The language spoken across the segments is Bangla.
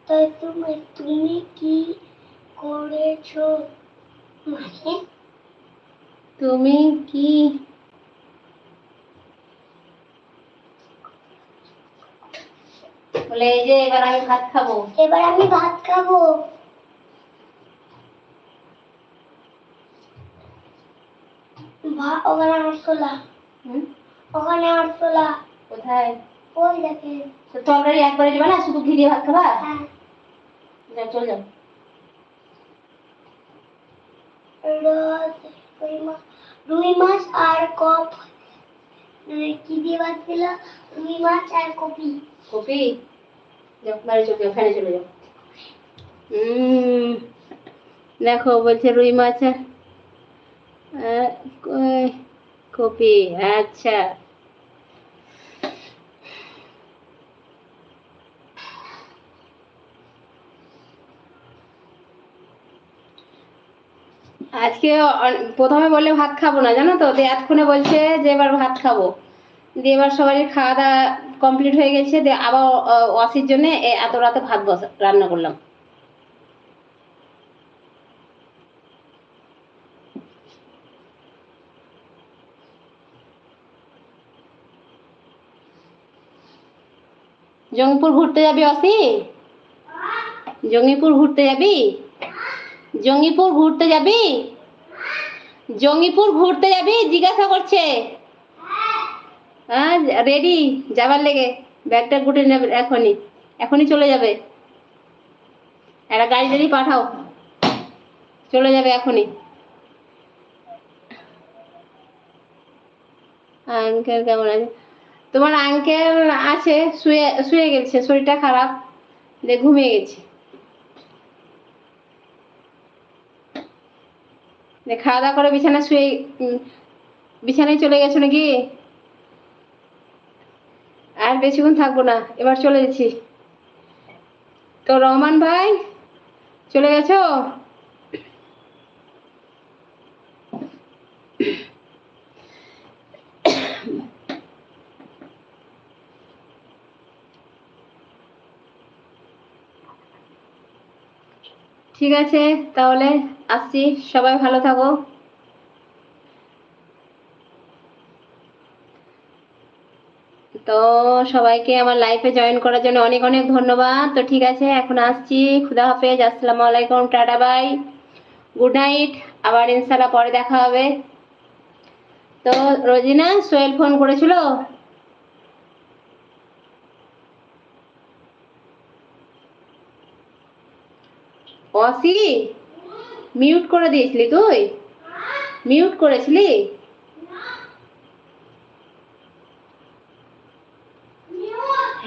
তাই তুমি কি করেছো? মানে তুমি কি বলে এই যে এবার আমি ভাত খাবো। এবার আমি ভাত খাবো। ওখানে আরশোলা। ওখানে আরশোলা কোথায়? ওই দেখে। তো অলরেডি একবারে যাবে না, শুধু ঘি দিয়ে ভাত খাবা? হ্যাঁ। যাও চল যাও। রুই মাছ আর কি দিয়ে ভাত ছিল? রুই মাছ আর কপি। কপি? যাও বাড়ি চলে যাও, ফ্যানে চলে যাও। দেখো বলছে রুই মাছ আর কপি। আচ্ছা আজকে প্রথমে বললে ভাত খাবো না জানো তো, দিয়ে এতক্ষণে বলছে যে এবার ভাত খাবো। দিয়ে এবার সবাই খাওয়া দাওয়া কমপ্লিট হয়ে গেছে, দিয়ে আবার অসির জন্য এত রাতে ভাত রান্না করলাম। জঙ্গিপুর ঘুরতে যাবি অসি? জঙ্গিপুর ঘুরতে যাবি? জঙ্গিপুর ঘুরতে যাবি? জঙ্গিপুর ঘুরতে যাবি জিজ্ঞাসা করছে। হ্যাঁ রেডি যাবার লেগে, ব্যাগটা গুটে নেবে এখনই, এখনই চলে যাবে। একটা গাড়ি টাড়ি পাঠাও, চলে যাবে এখনই। আঙ্কেল কেমন আছে? তোমার আঙ্কেল আছে, শুয়ে শুয়ে গেছে, শরীরটা খারাপ, দিয়ে ঘুমিয়ে গেছে। খাওয়া দাওয়া করে বিছানায় শুয়ে বিছানায় চলে গেছো নাকি? আর বেশিক্ষণ থাকবো না, এবার চলে যাচ্ছি। তো রহমান ভাই চলে গেছো? ঠিক আছে তাহলে আসছি, সবাই ভালো থাকো। তো সবাইকে আমার লাইফে জয়েন করার জন্য অনেক অনেক ধন্যবাদ। তো ঠিক আছে এখন আসছি, খুদা হাফেজ, আসসালামু আলাইকুম, টাটা বাই, গুড নাইট। আবার ইনশাল্লাহ পরে দেখা হবে। তো রোজিনা সোহেল ফোন করেছিল? অসি মিউট করে দিয়েছিলি তুই? মিউট করেছিলি?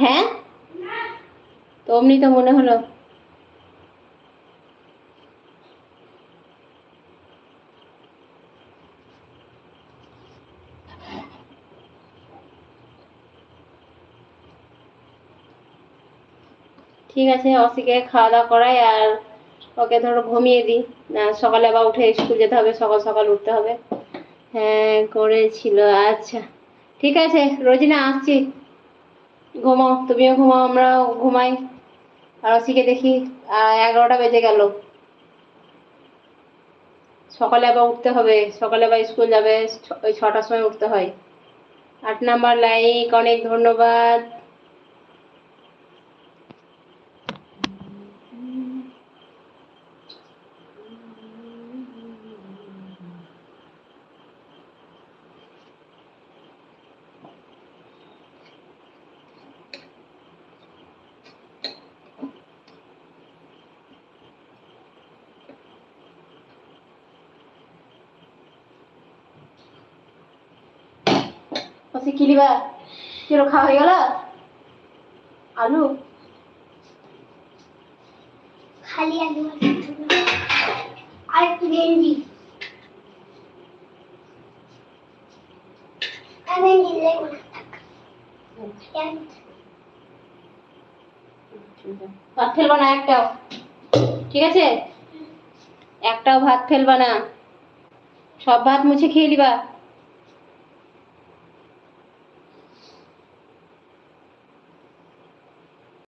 হ্যাঁ তো অমনি তো মনে হলো। ঠিক আছে অসিকে খাওয়া দাওয়া করাই আর ওকে ধরো ঘুমিয়ে দিই, সকালে আবার উঠে স্কুল যেতে হবে, সকাল সকাল উঠতে হবে। হ্যাঁ করেছিল। আচ্ছা ঠিক আছে রোজিনা আসছি, ঘুমাও, তুমিও ঘুমাও, আমরাও ঘুমাই। আর অসিকে দেখি 11টা বেজে গেল, সকালে আবার উঠতে হবে, সকালে আবার স্কুল যাবে, ওই 6টার সময় উঠতে হয়। 8 নাম্বার লাইক, অনেক ধন্যবাদ। কি লিবা কিরো খাওয়া হয়ে গেল? আলু, খালি আলু আর একটু ভেন্ডি। ভাত ফেলবা না একটাও, ঠিক আছে? একটাও ভাত ফেলবা না, সব ভাত মুছে খেয়ে নিবা।